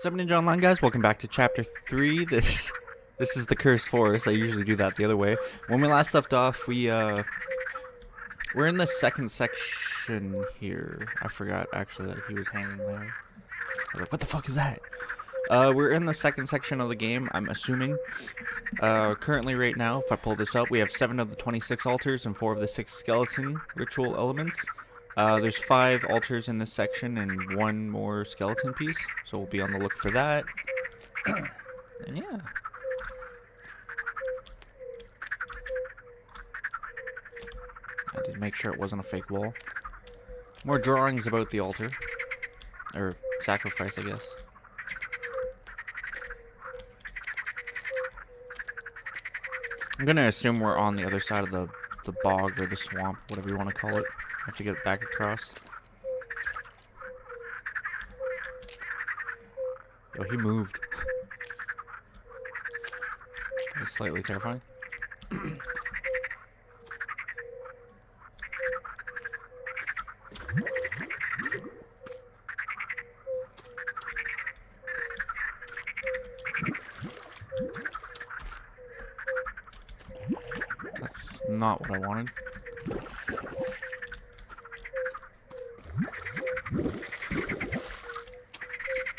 What's up, Ninja Online guys? Welcome back to Chapter 3. This is the Cursed Forest. I usually do that the other way. When we last left off, we're in the second section here. I forgot, actually, that he was hanging there. I was like, what the fuck is that? We're in the second section of the game, I'm assuming. Currently, right now, if I pull this up, we have 7 of the 26 altars and 4 of the 6 skeleton ritual elements. There's 5 altars in this section and 1 more skeleton piece, so we'll be on the look for that. And yeah. I did make sure it wasn't a fake wall. More drawings about the altar. Or sacrifice, I guess. I'm gonna assume we're on the other side of the bog or the swamp, whatever you want to call it. I have to get back across. Yo, he moved. That's slightly terrifying. That's not what I wanted.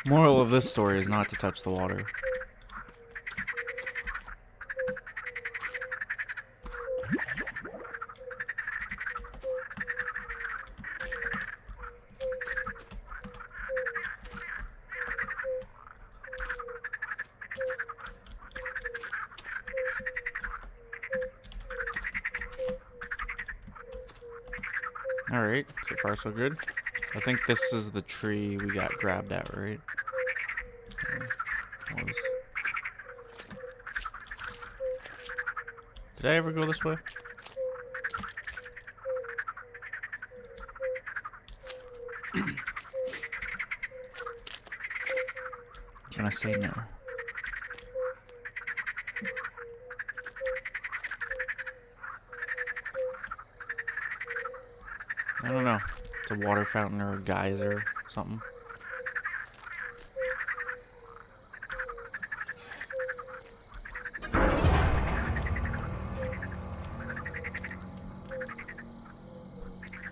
Moral of this story is not to touch the water. Alright, so far so good. I think this is the tree we got grabbed at, right? Did I ever go this way? Can I say no? I don't know. It's a water fountain or a geyser or something.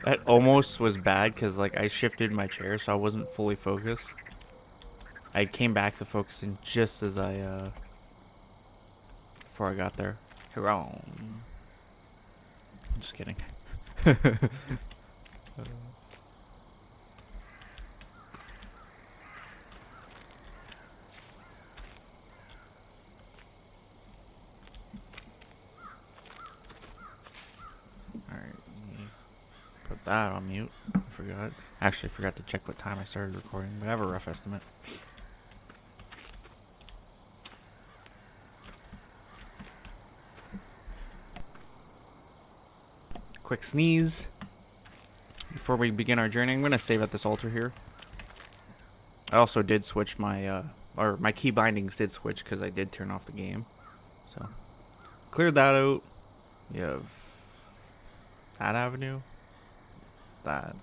That almost was bad because like I shifted my chair so I wasn't fully focused. I came back to focusing just as before I got there. Hurrah. I'm just kidding. Put that on mute. I forgot. Actually, forgot to check what time I started recording, but I have a rough estimate. Quick sneeze before we begin our journey. I'm going to save at this altar here. I also did switch my, or my key bindings did switch because I did turn off the game. So, cleared that out. You have that avenue. That.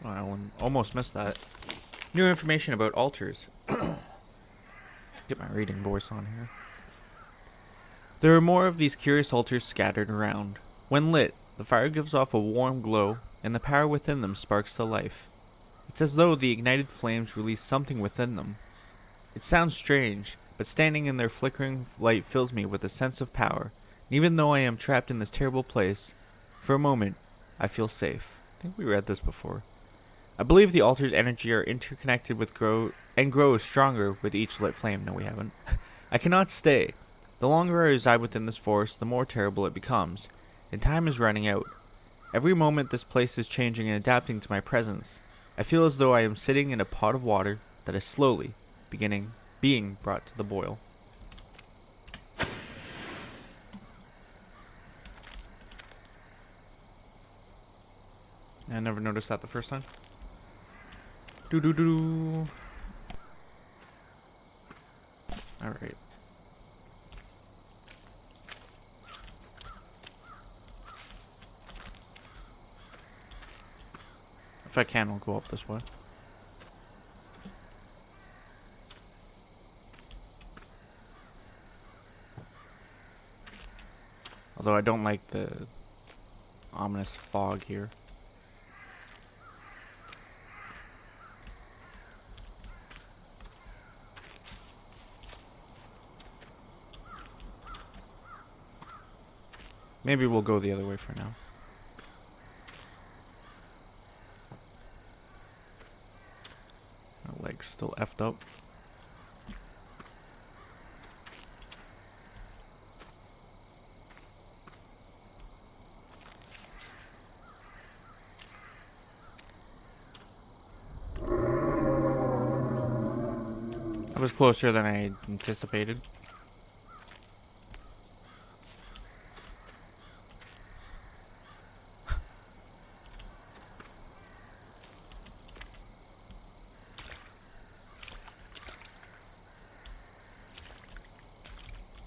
Well, I almost missed that. New information about altars. Get my reading voice on here. There are more of these curious altars scattered around. When lit, the fire gives off a warm glow, and the power within them sparks to life. It's as though the ignited flames release something within them. It sounds strange, but standing in their flickering light fills me with a sense of power. And even though I am trapped in this terrible place, for a moment, I feel safe. I think we read this before. I believe the altar's energy are interconnected with grows stronger with each lit flame. No, we haven't. I cannot stay. The longer I reside within this forest, the more terrible it becomes, and time is running out. Every moment this place is changing and adapting to my presence. I feel as though I am sitting in a pot of water that is slowly being brought to the boil. I never noticed that the first time. Doo-doo-doo. Alright. If I can, I'll go up this way. Although I don't like the ominous fog here. Maybe we'll go the other way for now. My leg's still effed up. That was closer than I anticipated.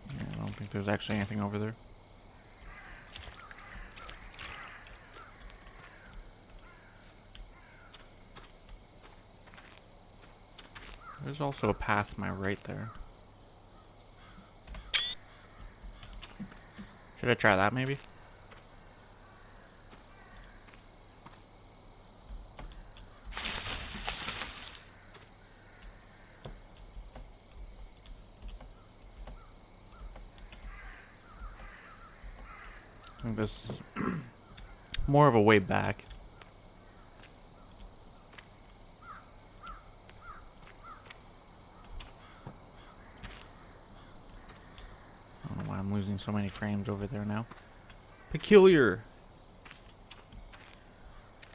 I don't think there's actually anything over there. There's also a path to my right there. Should I try that maybe? I think this is more of a way back. I don't know why I'm losing so many frames over there now. Peculiar.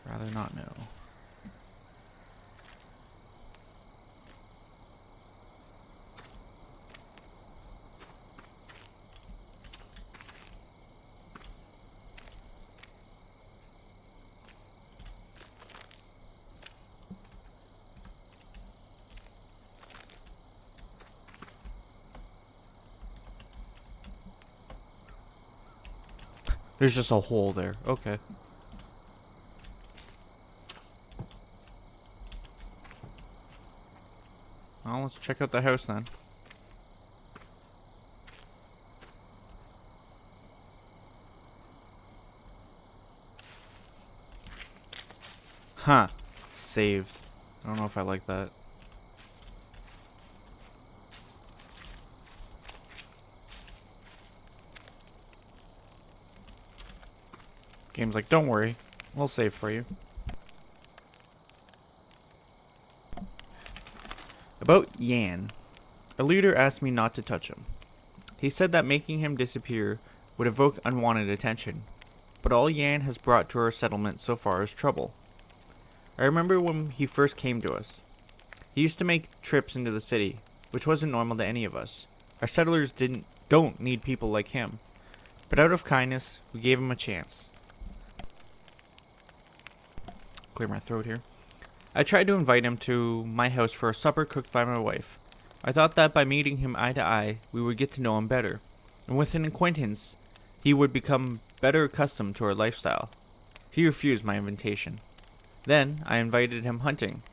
Rather not know. There's just a hole there. Okay. Well, let's check out the house then. Huh. Saved. I don't know if I like that. Game's like, don't worry, we'll save for you. About Yan. A leader asked me not to touch him. He said that making him disappear would evoke unwanted attention, but all Yan has brought to our settlement so far is trouble. I remember when he first came to us. He used to make trips into the city, which wasn't normal to any of us. Our settlers don't need people like him, but out of kindness, we gave him a chance. Clear my throat here. I tried to invite him to my house for a supper cooked by my wife. I thought that by meeting him eye to eye, we would get to know him better, and with an acquaintance, he would become better accustomed to our lifestyle. He refused my invitation. Then, I invited him hunting.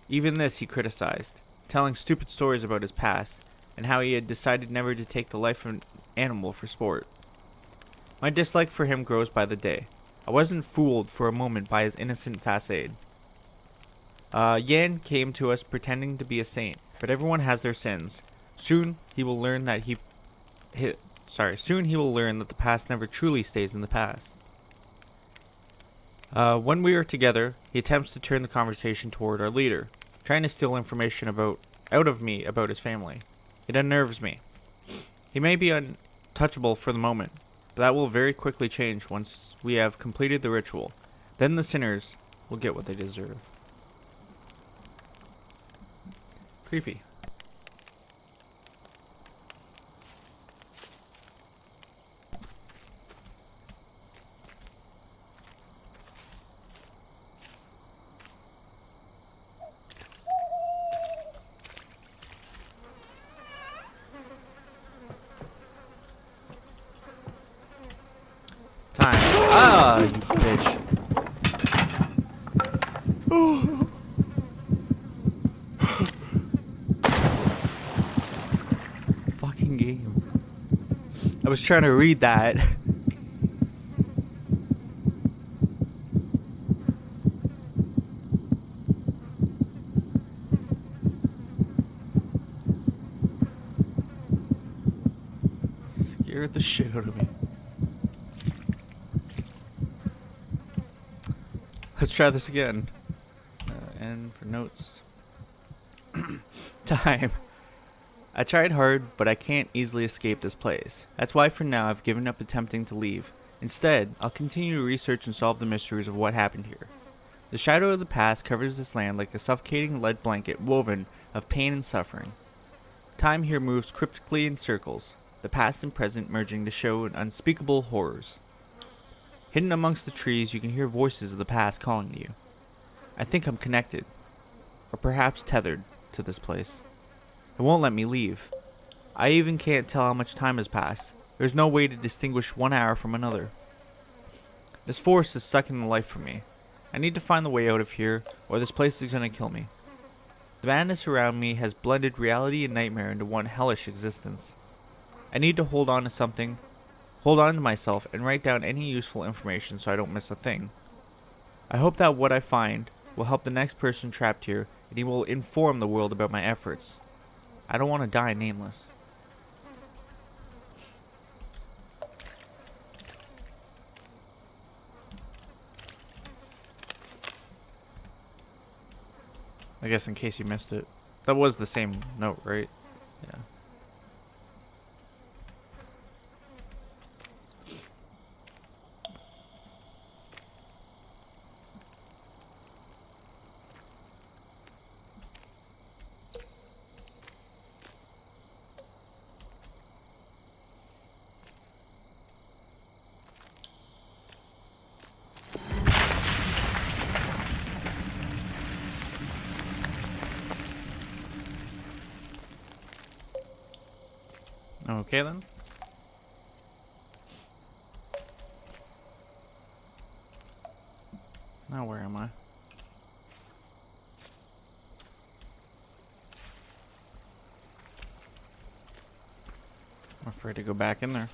Even this he criticized, telling stupid stories about his past, and how he had decided never to take the life of an animal for sport. My dislike for him grows by the day. I wasn't fooled for a moment by his innocent facade. Yan came to us pretending to be a saint, but everyone has their sins. Soon he will learn that Soon he will learn that the past never truly stays in the past. When we are together, he attempts to turn the conversation toward our leader, trying to steal information out of me about his family. It unnerves me. He may be untouchable for the moment, but that will very quickly change once we have completed the ritual. Then the sinners will get what they deserve. Creepy. Time. Ah, you bitch. fucking game. I was trying to read that. Scared the shit out of me. Let's try this again. And for notes. Time. I tried hard, but I can't easily escape this place. That's why for now I've given up attempting to leave. Instead, I'll continue to research and solve the mysteries of what happened here. The shadow of the past covers this land like a suffocating lead blanket woven of pain and suffering. Time here moves cryptically in circles, the past and present merging to show unspeakable horrors. Hidden amongst the trees, you can hear voices of the past calling to you. I think I'm connected, or perhaps tethered, to this place. It won't let me leave. I even can't tell how much time has passed. There's no way to distinguish 1 hour from another. This forest is sucking the life from me. I need to find the way out of here, or this place is gonna kill me. The madness around me has blended reality and nightmare into one hellish existence. I need to hold on to something, hold on to myself, and write down any useful information so I don't miss a thing. I hope that what I find will help the next person trapped here, and he will inform the world about my efforts. I don't want to die nameless. I guess in case you missed it. That was the same note, right? Yeah. Okay then. Now where am I? I'm afraid to go back in there.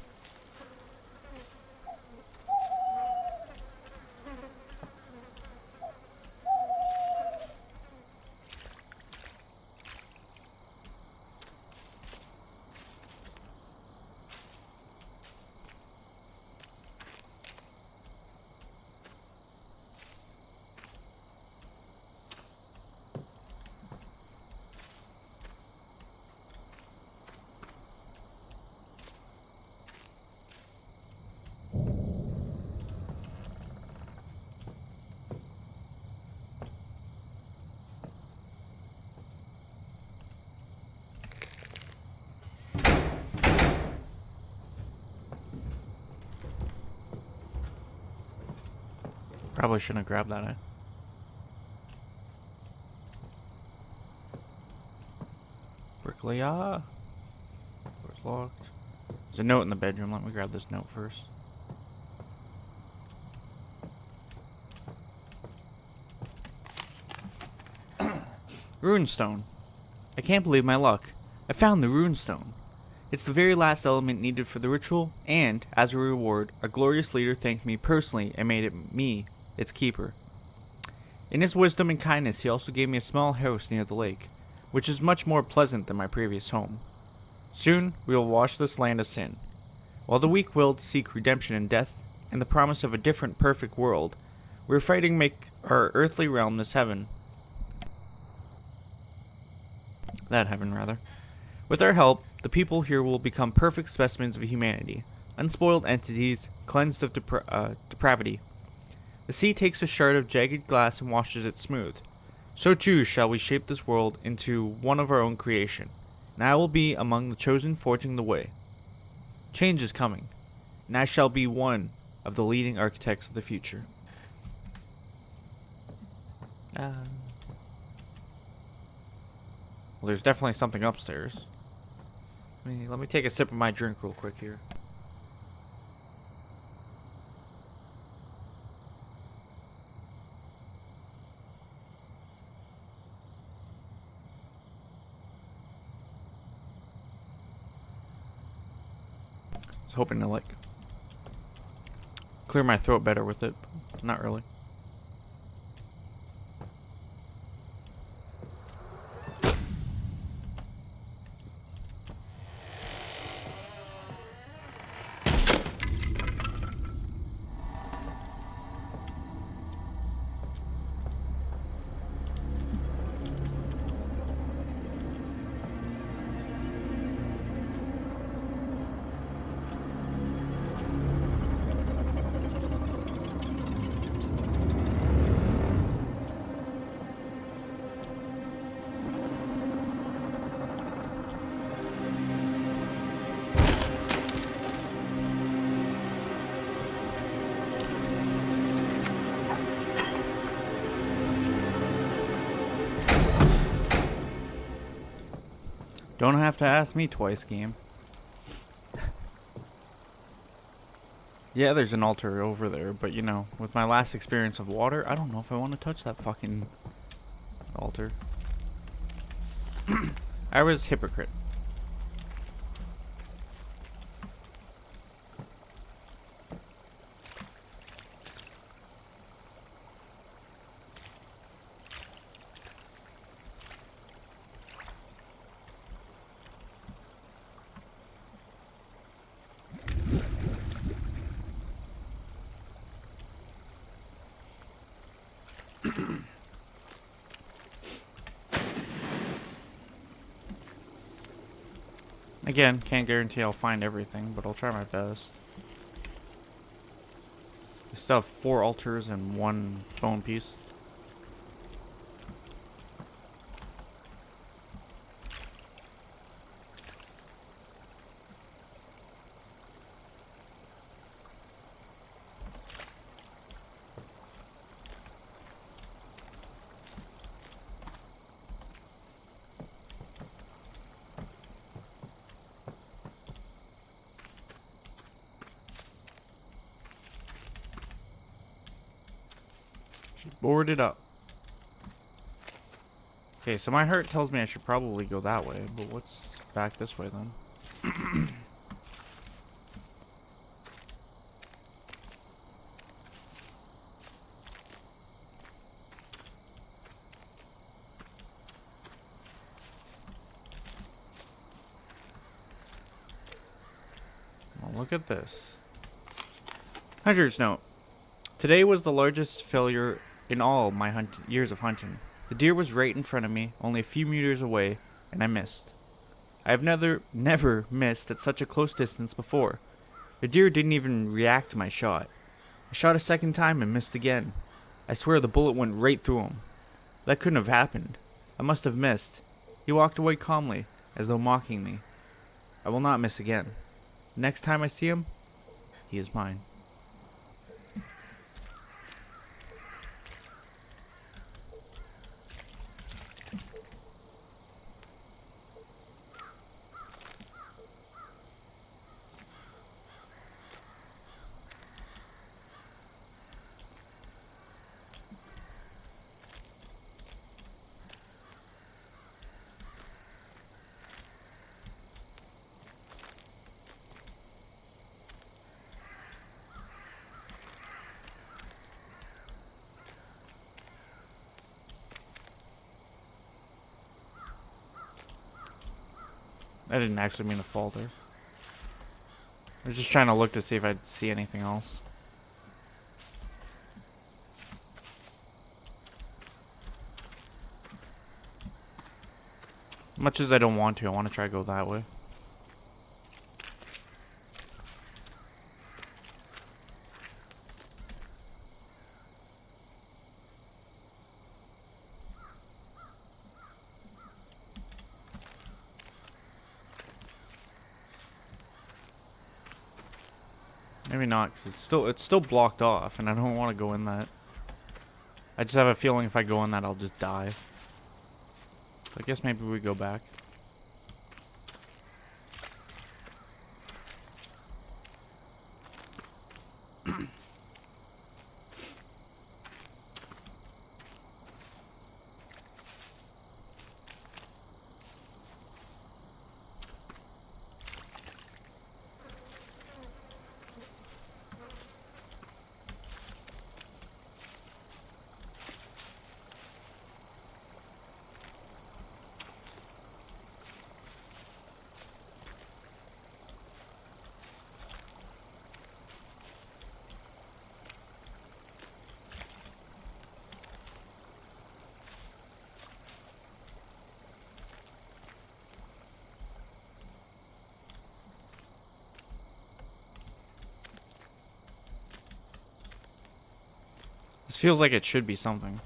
Probably shouldn't have grabbed that, Bricklayer. Door's locked. There's a note in the bedroom. Let me grab this note first. Runestone. I can't believe my luck. I found the Runestone. It's the very last element needed for the ritual, and, as a reward, our glorious leader thanked me personally and made it me its keeper. In his wisdom and kindness, he also gave me a small house near the lake, which is much more pleasant than my previous home. Soon, we will wash this land of sin. While the weak-willed seek redemption in death and the promise of a different perfect world, we're fighting to make our earthly realm this heaven. That heaven, rather. With our help, the people here will become perfect specimens of humanity, unspoiled entities, cleansed of depravity. The sea takes a shard of jagged glass and washes it smooth. So too shall we shape this world into one of our own creation, and I will be among the chosen forging the way. Change is coming, and I shall be one of the leading architects of the future. Well, there's definitely something upstairs. Let me take a sip of my drink real quick here. was hoping to like clear my throat better with it, but not really. Don't have to ask me twice, game. Yeah, there's an altar over there, but you know, with my last experience of water, I don't know if I want to touch that fucking altar. I was hypocrite. Again, can't guarantee I'll find everything, but I'll try my best. We still have 4 altars and 1 bone piece. She boarded up. Okay, so my heart tells me I should probably go that way, but what's back this way then? Well, look at this. Hunter's note. Today was the largest failure in all my years of hunting. The deer was right in front of me, only a few meters away, and I missed. I have never missed at such a close distance before. The deer didn't even react to my shot. I shot a second time and missed again. I swear the bullet went right through him. That couldn't have happened. I must have missed. He walked away calmly, as though mocking me. I will not miss again. Next time I see him, he is mine. I didn't actually mean to fall there. I was just trying to look to see if I'd see anything else. Much as I don't want to, I want to try to go that way. Maybe not, because it's still blocked off, and I don't want to go in that. I just have a feeling if I go in that, I'll just die. So I guess maybe we go back. This feels like it should be something.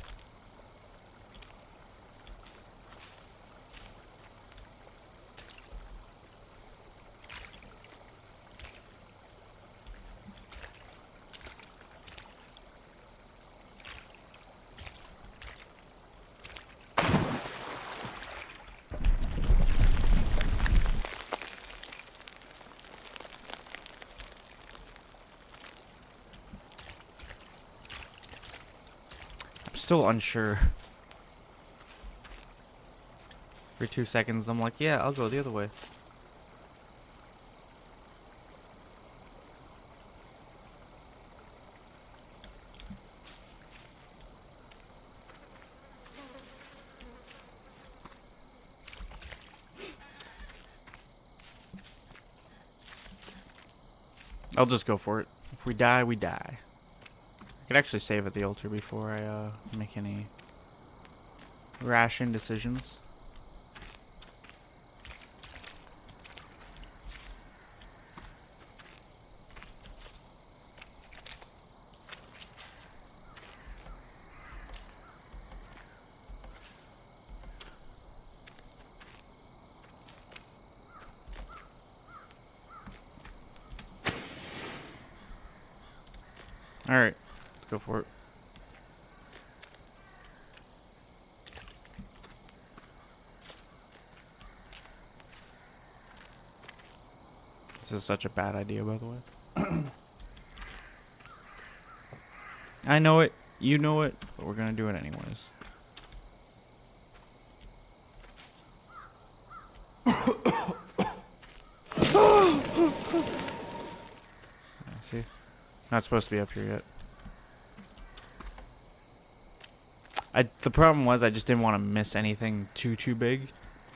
Still unsure. For 2 seconds, I'm like, yeah, I'll go the other way. I'll just go for it. If we die, we die. I could actually save at the altar before I make any rash indecisions. Alright, let's go for it. This is such a bad idea, by the way. I know it, you know it, but we're gonna do it anyways. See? Not supposed to be up here yet. The problem was I just didn't want to miss anything too big.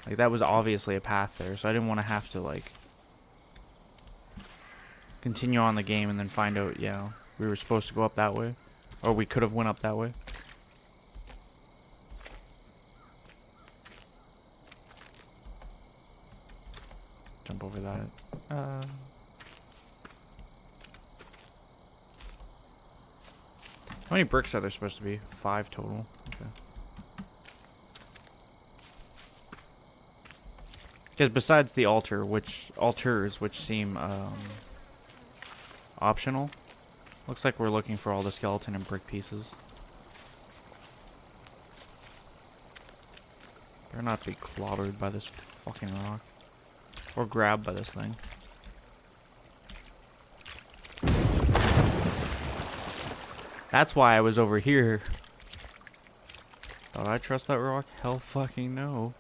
Like, that was obviously a path there, so I didn't want to have to, like, continue on the game and then find out, yeah, we were supposed to go up that way. Or we could have went up that way. Jump over that. How many bricks are there supposed to be? 5 total. Okay. Because besides the altars, which seem optional, looks like we're looking for all the skeleton and brick pieces. Better not be clobbered by this fucking rock. Or grabbed by this thing. That's why I was over here. Thought I trust that rock? Hell fucking no.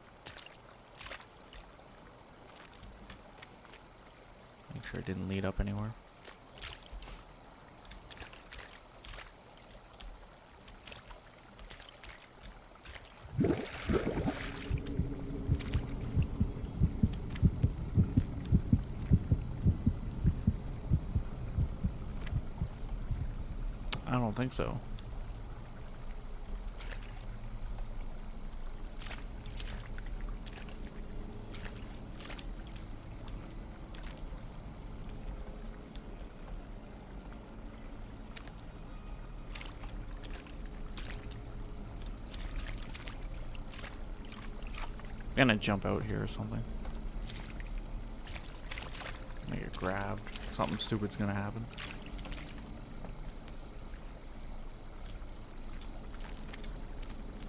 Make sure it didn't lead up anywhere. I don't think so. I'm gonna jump out here or something. Make it grabbed. Something stupid's gonna happen.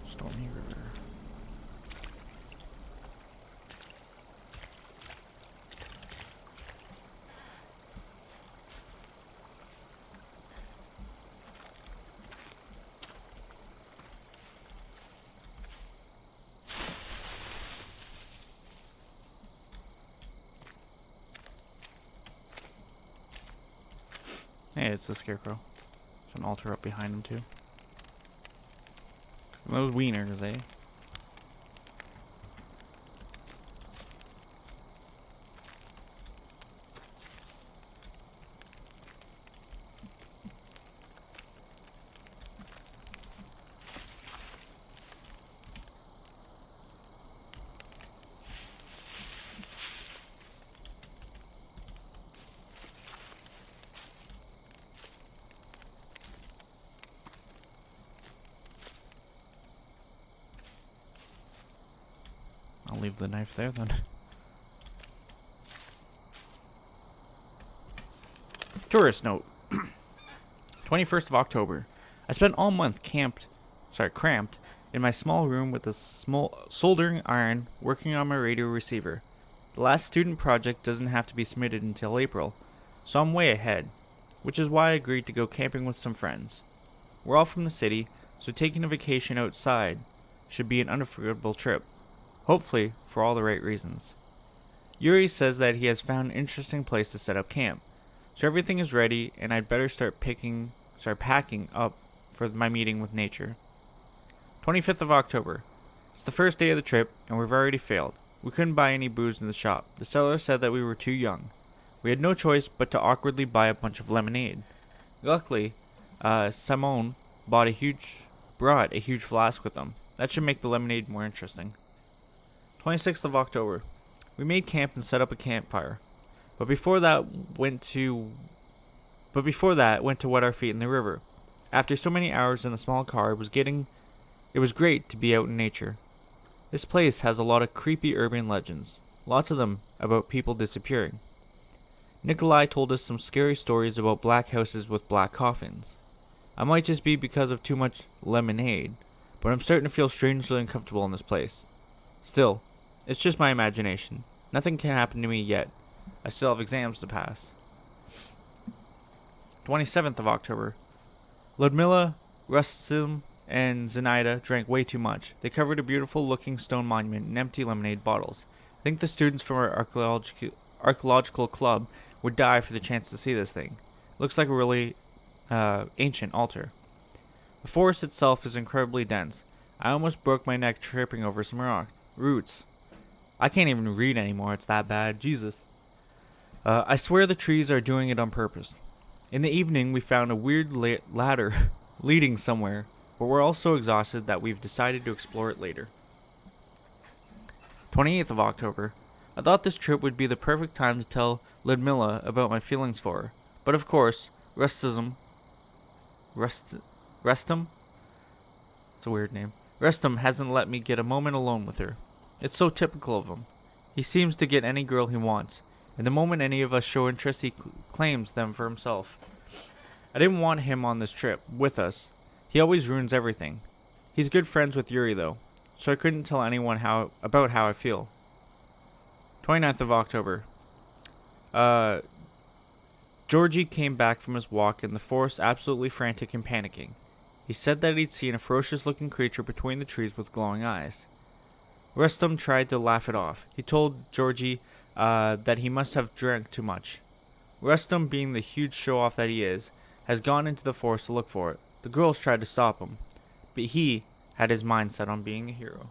Stormy River. Hey, it's the scarecrow. There's an altar up behind him too. Those wieners, eh? leave the knife there then. Tourist note. 21st of October. I spent all month cramped in my small room with a small soldering iron working on my radio receiver. The last student project doesn't have to be submitted until April, so I'm way ahead, which is why I agreed to go camping with some friends. We're all from the city, so taking a vacation outside should be an unforgettable trip, hopefully for all the right reasons. Yuri says that he has found an interesting place to set up camp, so everything is ready and I'd better start packing up for my meeting with nature. 25th of October. It's the first day of the trip and we've already failed. We couldn't buy any booze in the shop. The seller said that we were too young. We had no choice but to awkwardly buy a bunch of lemonade. Luckily, Simone brought a huge flask with him. That should make the lemonade more interesting. 26th of October. We made camp and set up a campfire. But before that went to wet our feet in the river. After so many hours in the small car, it was great to be out in nature. This place has a lot of creepy urban legends, lots of them about people disappearing. Nikolai told us some scary stories about black houses with black coffins. I might just be because of too much lemonade, but I'm starting to feel strangely uncomfortable in this place. Still, it's just my imagination. Nothing can happen to me yet. I still have exams to pass. 27th of October. Ludmilla, Rustem, and Zenaida drank way too much. They covered a beautiful looking stone monument in empty lemonade bottles. I think the students from our archaeological club would die for the chance to see this thing. Looks like a really ancient altar. The forest itself is incredibly dense. I almost broke my neck tripping over some roots. I can't even read anymore, it's that bad. Jesus. I swear the trees are doing it on purpose. In the evening, we found a weird ladder leading somewhere, but we're all so exhausted that we've decided to explore it later. 28th of October. I thought this trip would be the perfect time to tell Ludmilla about my feelings for her, but of course, Rustem? It's a weird name. Rustem hasn't let me get a moment alone with her. It's so typical of him. He seems to get any girl he wants, and the moment any of us show interest, he claims them for himself. I didn't want him on this trip with us. He always ruins everything. He's good friends with Yuri though, so I couldn't tell anyone about how I feel. 29th of October. Georgie came back from his walk in the forest absolutely frantic and panicking. He said that he'd seen a ferocious looking creature between the trees with glowing eyes. Rustem tried to laugh it off. He told Georgie that he must have drank too much. Rustem, being the huge show-off that he is, has gone into the forest to look for it. The girls tried to stop him, but he had his mind set on being a hero.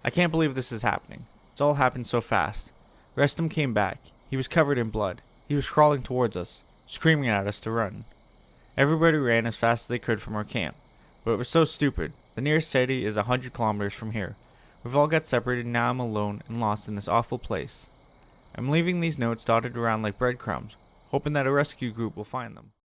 I can't believe this is happening. It's all happened so fast. Rustem came back. He was covered in blood. He was crawling towards us, screaming at us to run. Everybody ran as fast as they could from our camp, but it was so stupid. The nearest city is 100 kilometers from here. We've all got separated and now I'm alone and lost in this awful place. I'm leaving these notes dotted around like breadcrumbs, hoping that a rescue group will find them.